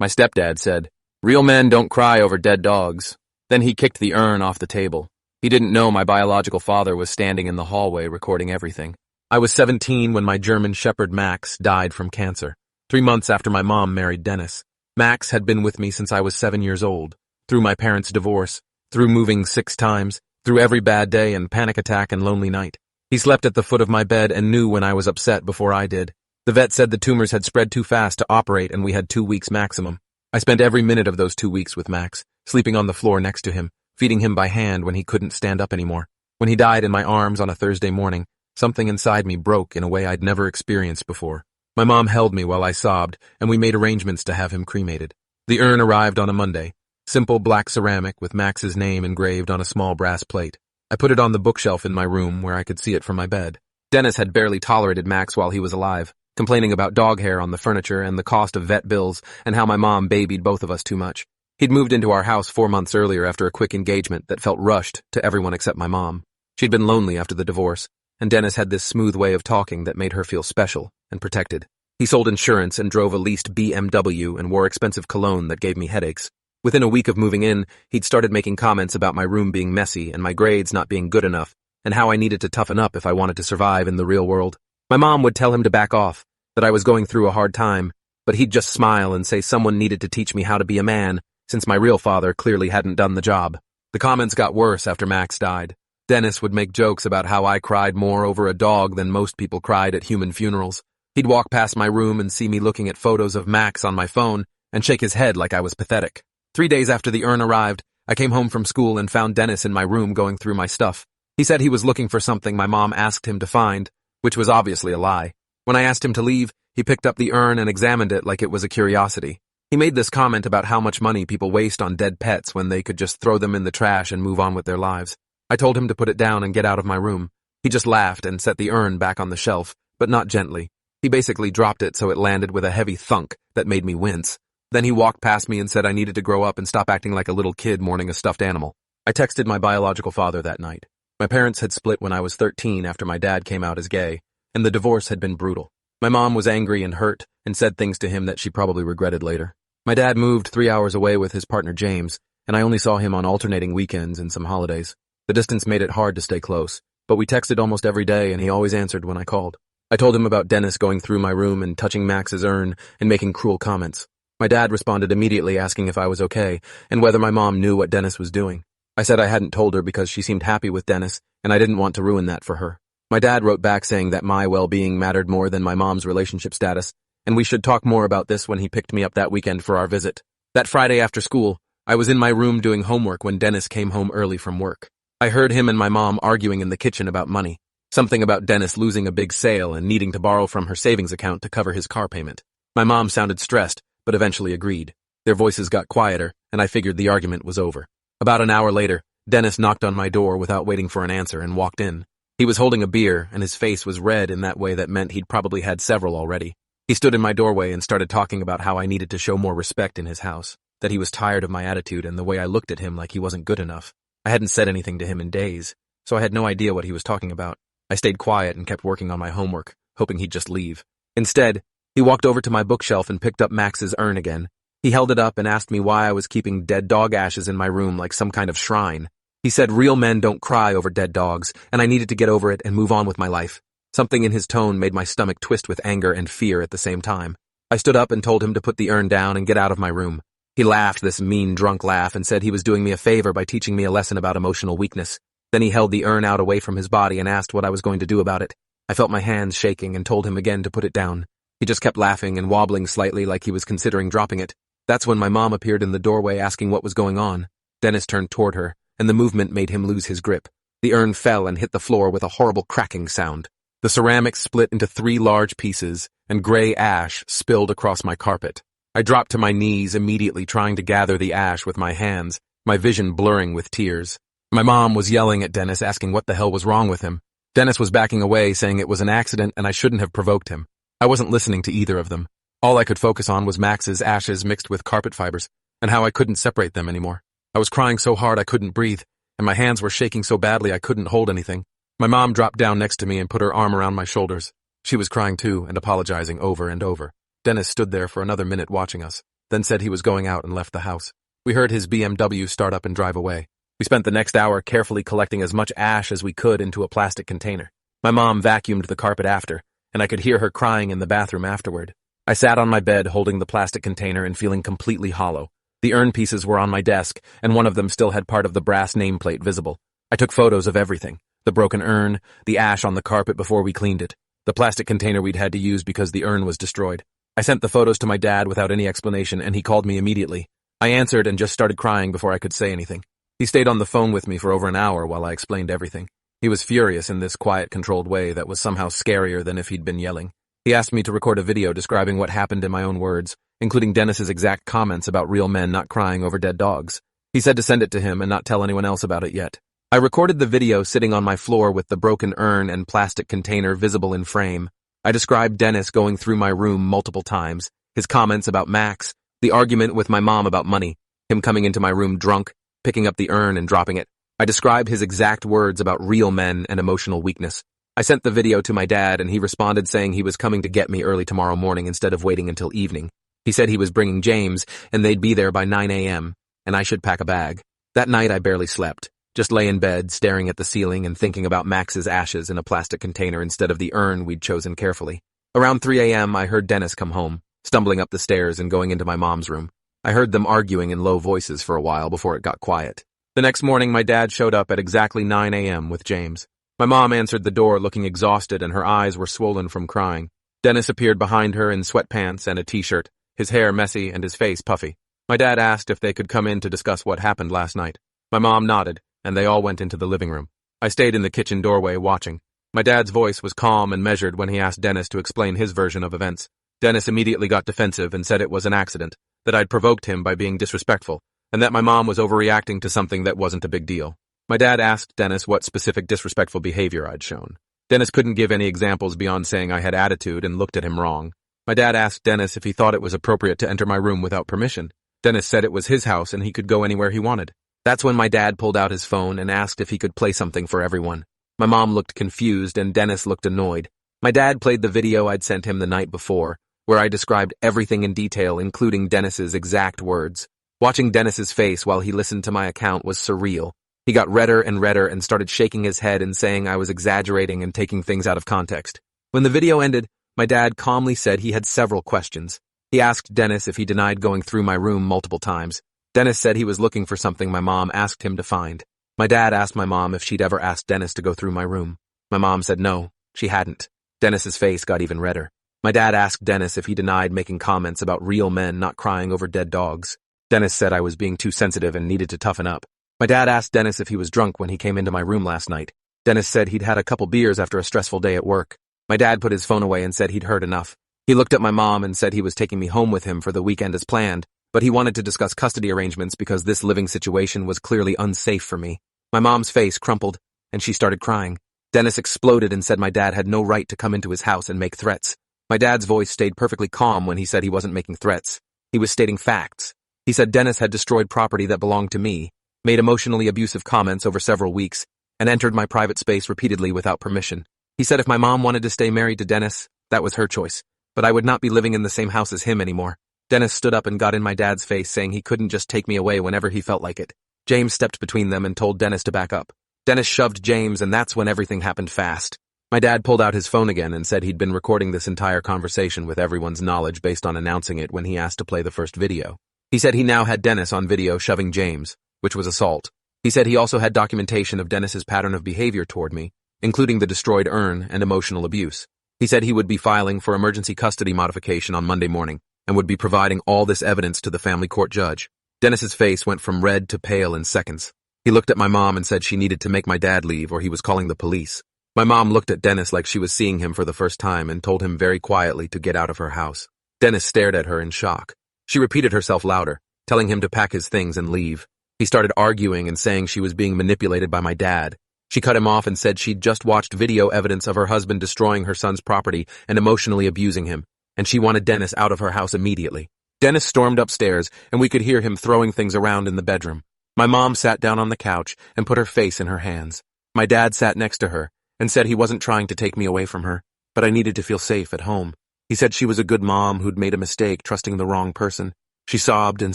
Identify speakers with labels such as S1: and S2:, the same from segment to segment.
S1: My stepdad said, "Real men don't cry over dead dogs." Then he kicked the urn off the table. He didn't know my biological father was standing in the hallway recording everything. I was 17 when my German Shepherd Max died from cancer, 3 months after my mom married Dennis. Max had been with me since I was 7 years old, through my parents' divorce, through moving 6 times, through every bad day and panic attack and lonely night. He slept at the foot of my bed and knew when I was upset before I did. The vet said the tumors had spread too fast to operate and we had 2 weeks maximum. I spent every minute of those 2 weeks with Max, sleeping on the floor next to him, feeding him by hand when he couldn't stand up anymore. When he died in my arms on a Thursday morning, something inside me broke in a way I'd never experienced before. My mom held me while I sobbed, and we made arrangements to have him cremated. The urn arrived on a Monday, simple black ceramic with Max's name engraved on a small brass plate. I put it on the bookshelf in my room where I could see it from my bed. Dennis had barely tolerated Max while he was alive, complaining about dog hair on the furniture and the cost of vet bills and how my mom babied both of us too much. He'd moved into our house 4 months earlier after a quick engagement that felt rushed to everyone except my mom. She'd been lonely after the divorce, and Dennis had this smooth way of talking that made her feel special and protected. He sold insurance and drove a leased BMW and wore expensive cologne that gave me headaches. Within a week of moving in, he'd started making comments about my room being messy and my grades not being good enough, and how I needed to toughen up if I wanted to survive in the real world. My mom would tell him to back off, that I was going through a hard time, but he'd just smile and say someone needed to teach me how to be a man, since my real father clearly hadn't done the job. The comments got worse after Max died. Dennis would make jokes about how I cried more over a dog than most people cried at human funerals. He'd walk past my room and see me looking at photos of Max on my phone and shake his head like I was pathetic. 3 days after the urn arrived, I came home from school and found Dennis in my room going through my stuff. He said he was looking for something my mom asked him to find, which was obviously a lie. When I asked him to leave, he picked up the urn and examined it like it was a curiosity. He made this comment about how much money people waste on dead pets when they could just throw them in the trash and move on with their lives. I told him to put it down and get out of my room. He just laughed and set the urn back on the shelf, but not gently. He basically dropped it so it landed with a heavy thunk that made me wince. Then he walked past me and said I needed to grow up and stop acting like a little kid mourning a stuffed animal. I texted my biological father that night. My parents had split when I was 13 after my dad came out as gay, and the divorce had been brutal. My mom was angry and hurt and said things to him that she probably regretted later. My dad moved 3 hours away with his partner James, and I only saw him on alternating weekends and some holidays. The distance made it hard to stay close, but we texted almost every day and he always answered when I called. I told him about Dennis going through my room and touching Max's urn and making cruel comments. My dad responded immediately asking if I was okay and whether my mom knew what Dennis was doing. I said I hadn't told her because she seemed happy with Dennis and I didn't want to ruin that for her. My dad wrote back saying that my well-being mattered more than my mom's relationship status, and we should talk more about this when he picked me up that weekend for our visit. That Friday after school, I was in my room doing homework when Dennis came home early from work. I heard him and my mom arguing in the kitchen about money, something about Dennis losing a big sale and needing to borrow from her savings account to cover his car payment. My mom sounded stressed, but eventually agreed. Their voices got quieter, and I figured the argument was over. About an hour later, Dennis knocked on my door without waiting for an answer and walked in. He was holding a beer, and his face was red in that way that meant he'd probably had several already. He stood in my doorway and started talking about how I needed to show more respect in his house, that he was tired of my attitude and the way I looked at him like he wasn't good enough. I hadn't said anything to him in days, so I had no idea what he was talking about. I stayed quiet and kept working on my homework, hoping he'd just leave. Instead, he walked over to my bookshelf and picked up Max's urn again. He held it up and asked me why I was keeping dead dog ashes in my room like some kind of shrine. He said real men don't cry over dead dogs, and I needed to get over it and move on with my life. Something in his tone made my stomach twist with anger and fear at the same time. I stood up and told him to put the urn down and get out of my room. He laughed this mean drunk laugh and said he was doing me a favor by teaching me a lesson about emotional weakness. Then he held the urn out away from his body and asked what I was going to do about it. I felt my hands shaking and told him again to put it down. He just kept laughing and wobbling slightly like he was considering dropping it. That's when my mom appeared in the doorway asking what was going on. Dennis turned toward her, and the movement made him lose his grip. The urn fell and hit the floor with a horrible cracking sound. The ceramic split into 3 large pieces, and gray ash spilled across my carpet. I dropped to my knees immediately trying to gather the ash with my hands, my vision blurring with tears. My mom was yelling at Dennis asking what the hell was wrong with him. Dennis was backing away saying it was an accident and I shouldn't have provoked him. I wasn't listening to either of them. All I could focus on was Max's ashes mixed with carpet fibers, and how I couldn't separate them anymore. I was crying so hard I couldn't breathe, and my hands were shaking so badly I couldn't hold anything. My mom dropped down next to me and put her arm around my shoulders. She was crying too and apologizing over and over. Dennis stood there for another minute watching us. then said he was going out and left the house. We heard his BMW start up and drive away. We spent the next hour carefully collecting as much ash as we could into a plastic container. My mom vacuumed the carpet after, and I could hear her crying in the bathroom afterward. I sat on my bed holding the plastic container and feeling completely hollow. The urn pieces were on my desk, and one of them still had part of the brass nameplate visible. I took photos of everything: the broken urn, the ash on the carpet before we cleaned it, the plastic container we'd had to use because the urn was destroyed. I sent the photos to my dad without any explanation, and he called me immediately. I answered and just started crying before I could say anything. He stayed on the phone with me for over an hour while I explained everything. He was furious in this quiet, controlled way that was somehow scarier than if he'd been yelling. He asked me to record a video describing what happened in my own words, including Dennis's exact comments about real men not crying over dead dogs. He said to send it to him and not tell anyone else about it yet. I recorded the video sitting on my floor with the broken urn and plastic container visible in frame. I described Dennis going through my room multiple times, his comments about Max, the argument with my mom about money, him coming into my room drunk, picking up the urn and dropping it. I described his exact words about real men and emotional weakness. I sent the video to my dad, and he responded saying he was coming to get me early tomorrow morning instead of waiting until evening. He said he was bringing James, and they'd be there by 9 a.m., and I should pack a bag. That night I barely slept, just lay in bed staring at the ceiling and thinking about Max's ashes in a plastic container instead of the urn we'd chosen carefully. Around 3 a.m. I heard Dennis come home, stumbling up the stairs and going into my mom's room. I heard them arguing in low voices for a while before it got quiet. The next morning my dad showed up at exactly 9 a.m. with James. My mom answered the door looking exhausted, and her eyes were swollen from crying. Dennis appeared behind her in sweatpants and a t-shirt, his hair messy and his face puffy. My dad asked if they could come in to discuss what happened last night. My mom nodded, and they all went into the living room. I stayed in the kitchen doorway watching. My dad's voice was calm and measured when he asked Dennis to explain his version of events. Dennis immediately got defensive and said it was an accident, that I'd provoked him by being disrespectful, and that my mom was overreacting to something that wasn't a big deal. My dad asked Dennis what specific disrespectful behavior I'd shown. Dennis couldn't give any examples beyond saying I had attitude and looked at him wrong. My dad asked Dennis if he thought it was appropriate to enter my room without permission. Dennis said it was his house and he could go anywhere he wanted. That's when my dad pulled out his phone and asked if he could play something for everyone. My mom looked confused and Dennis looked annoyed. My dad played the video I'd sent him the night before, where I described everything in detail, including Dennis's exact words. Watching Dennis's face while he listened to my account was surreal. He got redder and started shaking his head and saying I was exaggerating and taking things out of context. When the video ended, my dad calmly said he had several questions. He asked Dennis if he denied going through my room multiple times. Dennis said he was looking for something my mom asked him to find. My dad asked my mom if she'd ever asked Dennis to go through my room. My mom said no, she hadn't. Dennis's face got even redder. My dad asked Dennis if he denied making comments about real men not crying over dead dogs. Dennis said I was being too sensitive and needed to toughen up. My dad asked Dennis if he was drunk when he came into my room last night. Dennis said he'd had a couple beers after a stressful day at work. My dad put his phone away and said he'd heard enough. He looked at my mom and said he was taking me home with him for the weekend as planned, but he wanted to discuss custody arrangements because this living situation was clearly unsafe for me. My mom's face crumpled, and she started crying. Dennis exploded and said my dad had no right to come into his house and make threats. My dad's voice stayed perfectly calm when he said he wasn't making threats. He was stating facts. He said Dennis had destroyed property that belonged to me, made emotionally abusive comments over several weeks, and entered my private space repeatedly without permission. He said if my mom wanted to stay married to Dennis, that was her choice, but I would not be living in the same house as him anymore. Dennis stood up and got in my dad's face, saying he couldn't just take me away whenever he felt like it. James stepped between them and told Dennis to back up. Dennis shoved James, and that's when everything happened fast. My dad pulled out his phone again and said he'd been recording this entire conversation with everyone's knowledge based on announcing it when he asked to play the first video. He said he now had Dennis on video shoving James, which was assault. He said he also had documentation of Dennis's pattern of behavior toward me, including the destroyed urn and emotional abuse. He said he would be filing for emergency custody modification on Monday morning and would be providing all this evidence to the family court judge. Dennis's face went from red to pale in seconds. He looked at my mom and said she needed to make my dad leave or he was calling the police. My mom looked at Dennis like she was seeing him for the first time and told him very quietly to get out of her house. Dennis stared at her in shock. She repeated herself louder, telling him to pack his things and leave. He started arguing and saying she was being manipulated by my dad. She cut him off and said she'd just watched video evidence of her husband destroying her son's property and emotionally abusing him, and she wanted Dennis out of her house immediately. Dennis stormed upstairs, and we could hear him throwing things around in the bedroom. My mom sat down on the couch and put her face in her hands. My dad sat next to her and said he wasn't trying to take me away from her, but I needed to feel safe at home. He said she was a good mom who'd made a mistake trusting the wrong person. She sobbed and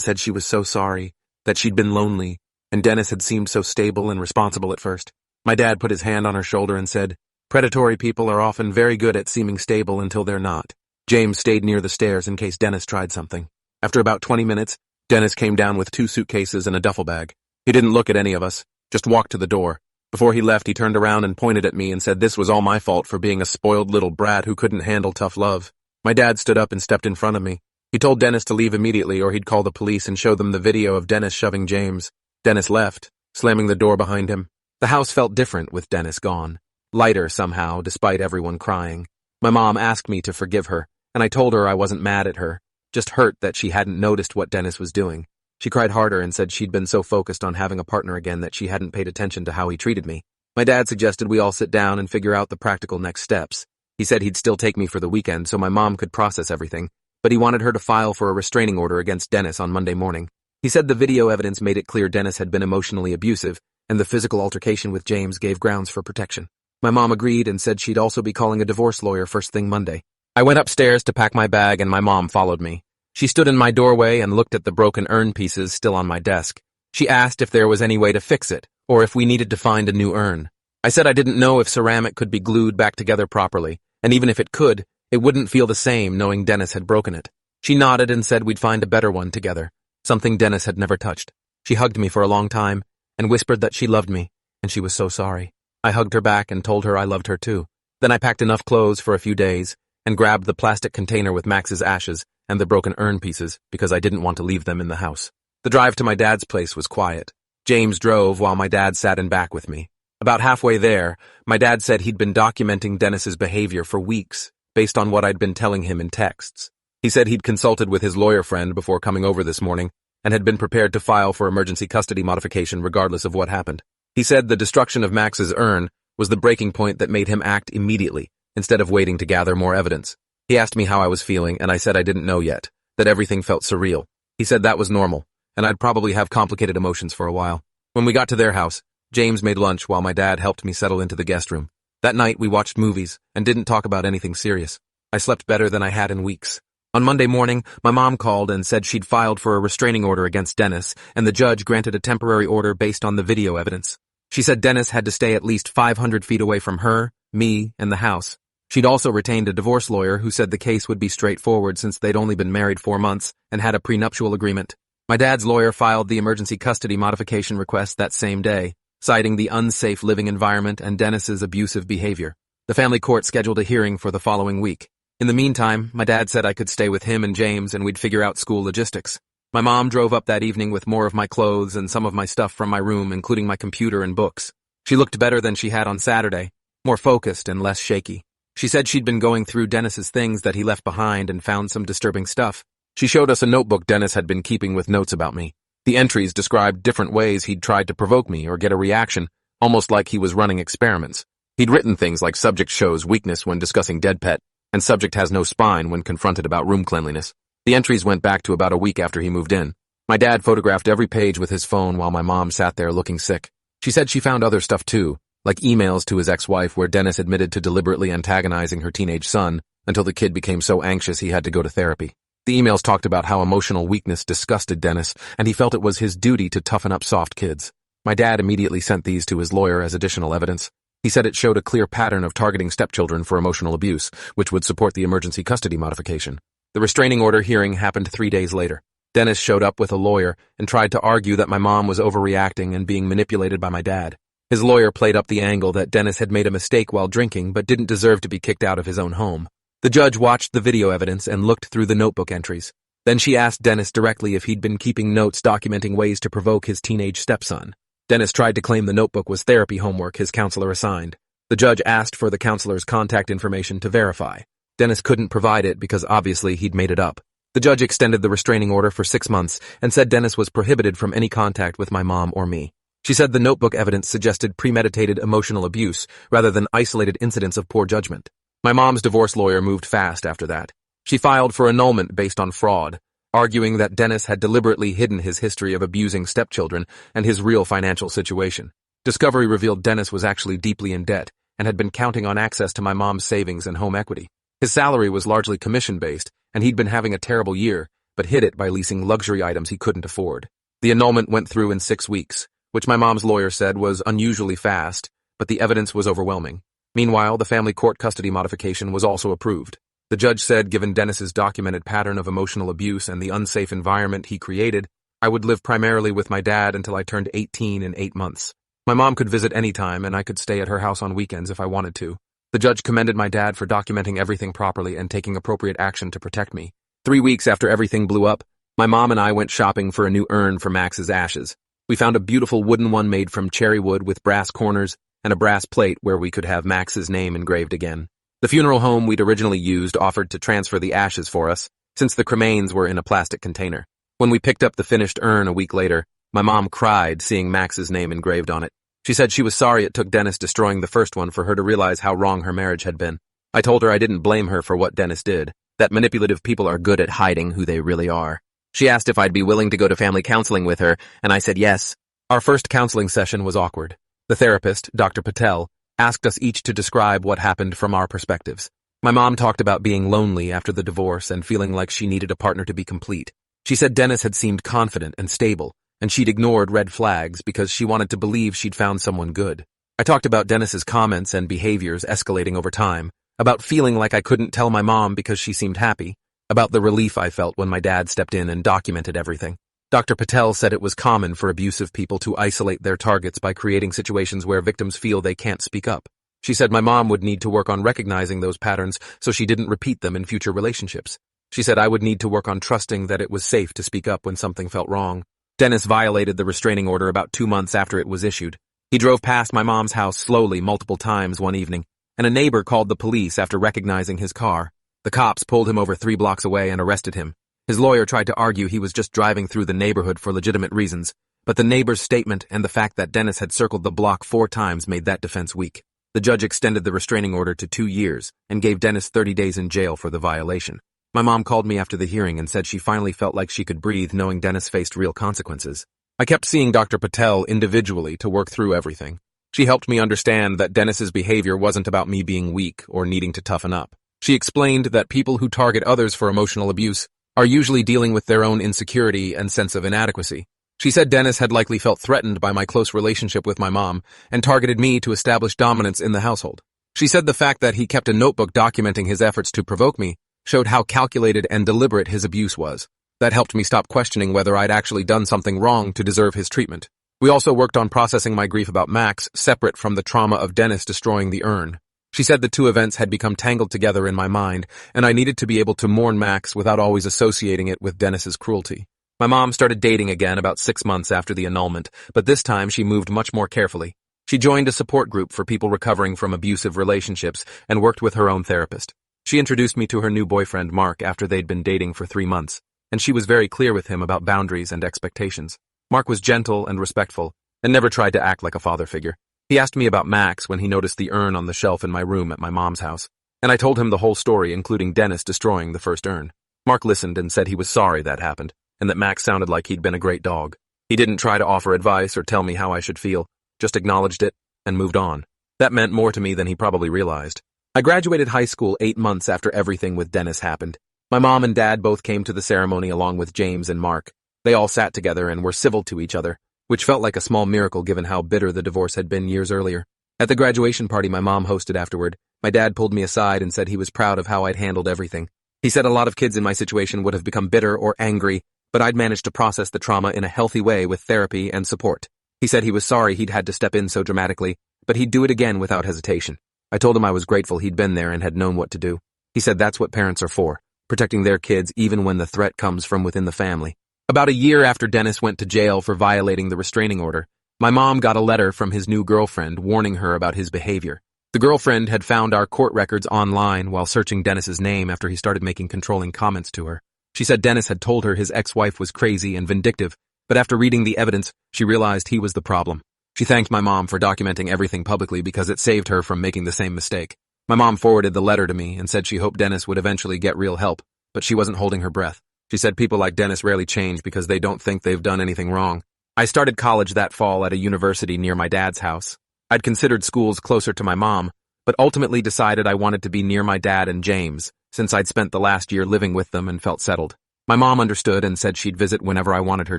S1: said she was so sorry, that she'd been lonely, and Dennis had seemed so stable and responsible at first. My dad put his hand on her shoulder and said, "Predatory people are often very good at seeming stable until they're not." James stayed near the stairs in case Dennis tried something. After about 20 minutes, Dennis came down with 2 suitcases and a duffel bag. He didn't look at any of us, just walked to the door. Before he left, he turned around and pointed at me and said this was all my fault for being a spoiled little brat who couldn't handle tough love. My dad stood up and stepped in front of me. He told Dennis to leave immediately or he'd call the police and show them the video of Dennis shoving James. Dennis left, slamming the door behind him. The house felt different with Dennis gone. Lighter somehow, despite everyone crying. My mom asked me to forgive her, and I told her I wasn't mad at her, just hurt that she hadn't noticed what Dennis was doing. She cried harder and said she'd been so focused on having a partner again that she hadn't paid attention to how he treated me. My dad suggested we all sit down and figure out the practical next steps. He said he'd still take me for the weekend so my mom could process everything, but he wanted her to file for a restraining order against Dennis on Monday morning. He said the video evidence made it clear Dennis had been emotionally abusive, and the physical altercation with James gave grounds for protection. My mom agreed and said she'd also be calling a divorce lawyer first thing Monday. I went upstairs to pack my bag and my mom followed me. She stood in my doorway and looked at the broken urn pieces still on my desk. She asked if there was any way to fix it, or if we needed to find a new urn. I said I didn't know if ceramic could be glued back together properly, and even if it could, it wouldn't feel the same knowing Dennis had broken it. She nodded and said we'd find a better one together, something Dennis had never touched. She hugged me for a long time and whispered that she loved me, and she was so sorry. I hugged her back and told her I loved her too. Then I packed enough clothes for a few days and grabbed the plastic container with Max's ashes and the broken urn pieces because I didn't want to leave them in the house. The drive to my dad's place was quiet. James drove while my dad sat in back with me. About halfway there, my dad said he'd been documenting Dennis's behavior for weeks based on what I'd been telling him in texts. He said he'd consulted with his lawyer friend before coming over this morning and had been prepared to file for emergency custody modification regardless of what happened. He said the destruction of Max's urn was the breaking point that made him act immediately instead of waiting to gather more evidence. He asked me how I was feeling, and I said I didn't know yet, that everything felt surreal. He said that was normal, and I'd probably have complicated emotions for a while. When we got to their house, James made lunch while my dad helped me settle into the guest room. That night, we watched movies and didn't talk about anything serious. I slept better than I had in weeks. On Monday morning, my mom called and said she'd filed for a restraining order against Dennis, and the judge granted a temporary order based on the video evidence. She said Dennis had to stay at least 500 feet away from her, me, and the house. She'd also retained a divorce lawyer who said the case would be straightforward since they'd only been married 4 months and had a prenuptial agreement. My dad's lawyer filed the emergency custody modification request that same day, citing the unsafe living environment and Dennis's abusive behavior. The family court scheduled a hearing for the following week. In the meantime, my dad said I could stay with him and James and we'd figure out school logistics. My mom drove up that evening with more of my clothes and some of my stuff from my room, including my computer and books. She looked better than she had on Saturday, more focused and less shaky. She said she'd been going through Dennis's things that he left behind and found some disturbing stuff. She showed us a notebook Dennis had been keeping with notes about me. The entries described different ways he'd tried to provoke me or get a reaction, almost like he was running experiments. He'd written things like subject shows weakness when discussing dead pet, and subject has no spine when confronted about room cleanliness. The entries went back to about a week after he moved in. My dad photographed every page with his phone while my mom sat there looking sick. She said she found other stuff too, like emails to his ex-wife where Dennis admitted to deliberately antagonizing her teenage son until the kid became so anxious he had to go to therapy. The emails talked about how emotional weakness disgusted Dennis, and he felt it was his duty to toughen up soft kids. My dad immediately sent these to his lawyer as additional evidence. He said it showed a clear pattern of targeting stepchildren for emotional abuse, which would support the emergency custody modification. The restraining order hearing happened 3 days later. Dennis showed up with a lawyer and tried to argue that my mom was overreacting and being manipulated by my dad. His lawyer played up the angle that Dennis had made a mistake while drinking but didn't deserve to be kicked out of his own home. The judge watched the video evidence and looked through the notebook entries. Then she asked Dennis directly if he'd been keeping notes documenting ways to provoke his teenage stepson. Dennis tried to claim the notebook was therapy homework his counselor assigned. The judge asked for the counselor's contact information to verify. Dennis couldn't provide it because obviously he'd made it up. The judge extended the restraining order for 6 months and said Dennis was prohibited from any contact with my mom or me. She said the notebook evidence suggested premeditated emotional abuse rather than isolated incidents of poor judgment. My mom's divorce lawyer moved fast after that. She filed for annulment based on fraud, arguing that Dennis had deliberately hidden his history of abusing stepchildren and his real financial situation. Discovery revealed Dennis was actually deeply in debt and had been counting on access to my mom's savings and home equity. His salary was largely commission-based, and he'd been having a terrible year, but hid it by leasing luxury items he couldn't afford. The annulment went through in 6 weeks, which my mom's lawyer said was unusually fast, but the evidence was overwhelming. Meanwhile, the family court custody modification was also approved. The judge said given Dennis's documented pattern of emotional abuse and the unsafe environment he created, I would live primarily with my dad until I turned 18 in 8 months. My mom could visit anytime and I could stay at her house on weekends if I wanted to. The judge commended my dad for documenting everything properly and taking appropriate action to protect me. 3 weeks after everything blew up, my mom and I went shopping for a new urn for Max's ashes. We found a beautiful wooden one made from cherry wood with brass corners and a brass plate where we could have Max's name engraved again. The funeral home we'd originally used offered to transfer the ashes for us, since the cremains were in a plastic container. When we picked up the finished urn a week later, my mom cried seeing Max's name engraved on it. She said she was sorry it took Dennis destroying the first one for her to realize how wrong her marriage had been. I told her I didn't blame her for what Dennis did, that manipulative people are good at hiding who they really are. She asked if I'd be willing to go to family counseling with her, and I said yes. Our first counseling session was awkward. The therapist, Dr. Patel, asked us each to describe what happened from our perspectives. My mom talked about being lonely after the divorce and feeling like she needed a partner to be complete. She said Dennis had seemed confident and stable, and she'd ignored red flags because she wanted to believe she'd found someone good. I talked about Dennis's comments and behaviors escalating over time, about feeling like I couldn't tell my mom because she seemed happy, about the relief I felt when my dad stepped in and documented everything. Dr. Patel said it was common for abusive people to isolate their targets by creating situations where victims feel they can't speak up. She said my mom would need to work on recognizing those patterns so she didn't repeat them in future relationships. She said I would need to work on trusting that it was safe to speak up when something felt wrong. Dennis violated the restraining order about 2 months after it was issued. He drove past my mom's house slowly multiple times one evening, and a neighbor called the police after recognizing his car. The cops pulled him over 3 blocks away and arrested him. His lawyer tried to argue he was just driving through the neighborhood for legitimate reasons, but the neighbor's statement and the fact that Dennis had circled the block 4 times made that defense weak. The judge extended the restraining order to 2 years and gave Dennis 30 days in jail for the violation. My mom called me after the hearing and said she finally felt like she could breathe knowing Dennis faced real consequences. I kept seeing Dr. Patel individually to work through everything. She helped me understand that Dennis's behavior wasn't about me being weak or needing to toughen up. She explained that people who target others for emotional abuse are usually dealing with their own insecurity and sense of inadequacy. She said Dennis had likely felt threatened by my close relationship with my mom and targeted me to establish dominance in the household. She said the fact that he kept a notebook documenting his efforts to provoke me showed how calculated and deliberate his abuse was. That helped me stop questioning whether I'd actually done something wrong to deserve his treatment. We also worked on processing my grief about Max, separate from the trauma of Dennis destroying the urn. She said the 2 events had become tangled together in my mind, and I needed to be able to mourn Max without always associating it with Dennis's cruelty. My mom started dating again about 6 months after the annulment, but this time she moved much more carefully. She joined a support group for people recovering from abusive relationships and worked with her own therapist. She introduced me to her new boyfriend, Mark, after they'd been dating for 3 months, and she was very clear with him about boundaries and expectations. Mark was gentle and respectful, and never tried to act like a father figure. He asked me about Max when he noticed the urn on the shelf in my room at my mom's house, and I told him the whole story, including Dennis destroying the first urn. Mark listened and said he was sorry that happened, and that Max sounded like he'd been a great dog. He didn't try to offer advice or tell me how I should feel, just acknowledged it and moved on. That meant more to me than he probably realized. I graduated high school 8 months after everything with Dennis happened. My mom and dad both came to the ceremony along with James and Mark. They all sat together and were civil to each other, which felt like a small miracle given how bitter the divorce had been years earlier. At the graduation party my mom hosted afterward, my dad pulled me aside and said he was proud of how I'd handled everything. He said a lot of kids in my situation would have become bitter or angry, but I'd managed to process the trauma in a healthy way with therapy and support. He said he was sorry he'd had to step in so dramatically, but he'd do it again without hesitation. I told him I was grateful he'd been there and had known what to do. He said that's what parents are for, protecting their kids even when the threat comes from within the family. About a year after Dennis went to jail for violating the restraining order, my mom got a letter from his new girlfriend warning her about his behavior. The girlfriend had found our court records online while searching Dennis's name after he started making controlling comments to her. She said Dennis had told her his ex-wife was crazy and vindictive, but after reading the evidence, she realized he was the problem. She thanked my mom for documenting everything publicly because it saved her from making the same mistake. My mom forwarded the letter to me and said she hoped Dennis would eventually get real help, but she wasn't holding her breath. She said people like Dennis rarely change because they don't think they've done anything wrong. I started college that fall at a university near my dad's house. I'd considered schools closer to my mom, but ultimately decided I wanted to be near my dad and James, since I'd spent the last year living with them and felt settled. My mom understood and said she'd visit whenever I wanted her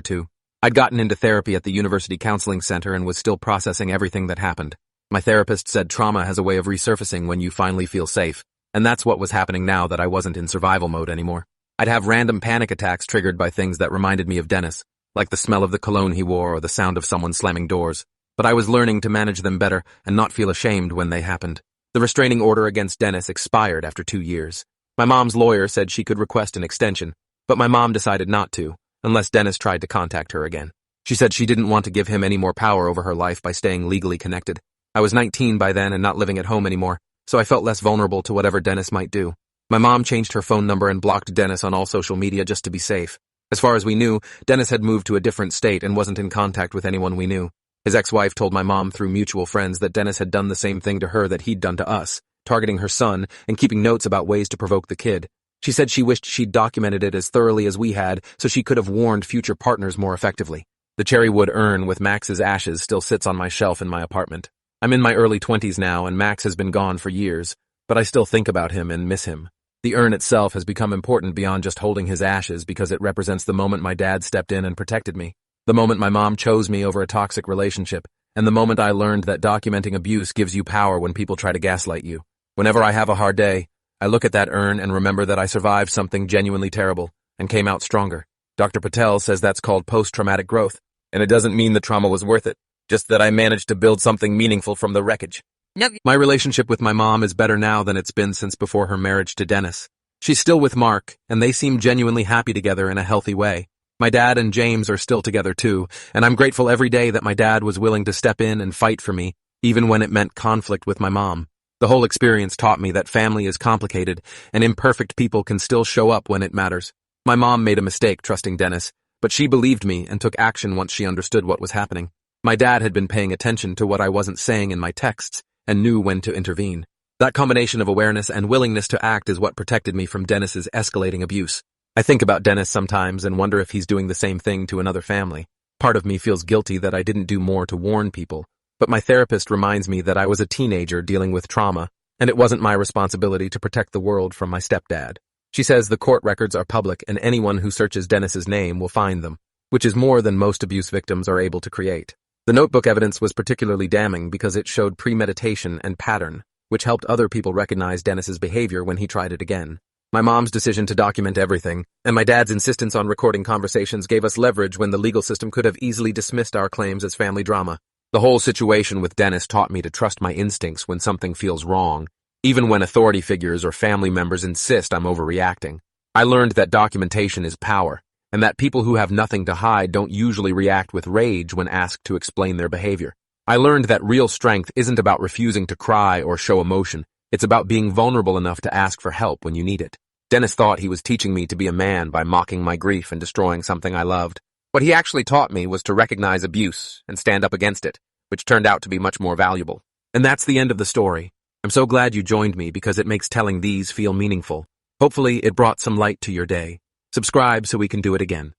S1: to. I'd gotten into therapy at the University Counseling Center and was still processing everything that happened. My therapist said trauma has a way of resurfacing when you finally feel safe, and that's what was happening now that I wasn't in survival mode anymore. I'd have random panic attacks triggered by things that reminded me of Dennis, like the smell of the cologne he wore or the sound of someone slamming doors. But I was learning to manage them better and not feel ashamed when they happened. The restraining order against Dennis expired after 2 years. My mom's lawyer said she could request an extension, but my mom decided not to, unless Dennis tried to contact her again. She said she didn't want to give him any more power over her life by staying legally connected. I was 19 by then and not living at home anymore, so I felt less vulnerable to whatever Dennis might do. My mom changed her phone number and blocked Dennis on all social media just to be safe. As far as we knew, Dennis had moved to a different state and wasn't in contact with anyone we knew. His ex-wife told my mom through mutual friends that Dennis had done the same thing to her that he'd done to us, targeting her son and keeping notes about ways to provoke the kid. She said she wished she'd documented it as thoroughly as we had so she could have warned future partners more effectively. The cherry wood urn with Max's ashes still sits on my shelf in my apartment. I'm in my early 20s now and Max has been gone for years, but I still think about him and miss him. The urn itself has become important beyond just holding his ashes because it represents the moment my dad stepped in and protected me, the moment my mom chose me over a toxic relationship, and the moment I learned that documenting abuse gives you power when people try to gaslight you. Whenever I have a hard day, I look at that urn and remember that I survived something genuinely terrible and came out stronger. Dr. Patel says that's called post-traumatic growth, and it doesn't mean the trauma was worth it, just that I managed to build something meaningful from the wreckage. My relationship with my mom is better now than it's been since before her marriage to Dennis. She's still with Mark, and they seem genuinely happy together in a healthy way. My dad and James are still together too, and I'm grateful every day that my dad was willing to step in and fight for me, even when it meant conflict with my mom. The whole experience taught me that family is complicated, and imperfect people can still show up when it matters. My mom made a mistake trusting Dennis, but she believed me and took action once she understood what was happening. My dad had been paying attention to what I wasn't saying in my texts, and knew when to intervene. That combination of awareness and willingness to act is what protected me from Dennis's escalating abuse. I think about Dennis sometimes and wonder if he's doing the same thing to another family. Part of me feels guilty that I didn't do more to warn people, but my therapist reminds me that I was a teenager dealing with trauma, and it wasn't my responsibility to protect the world from my stepdad. She says the court records are public and anyone who searches Dennis's name will find them, which is more than most abuse victims are able to create. The notebook evidence was particularly damning because it showed premeditation and pattern, which helped other people recognize Dennis's behavior when he tried it again. My mom's decision to document everything, and my dad's insistence on recording conversations gave us leverage when the legal system could have easily dismissed our claims as family drama. The whole situation with Dennis taught me to trust my instincts when something feels wrong, even when authority figures or family members insist I'm overreacting. I learned that documentation is power, and that people who have nothing to hide don't usually react with rage when asked to explain their behavior. I learned that real strength isn't about refusing to cry or show emotion. It's about being vulnerable enough to ask for help when you need it. Dennis thought he was teaching me to be a man by mocking my grief and destroying something I loved. What he actually taught me was to recognize abuse and stand up against it, which turned out to be much more valuable. And that's the end of the story. I'm so glad you joined me because it makes telling these feel meaningful. Hopefully, it brought some light to your day. Subscribe so we can do it again.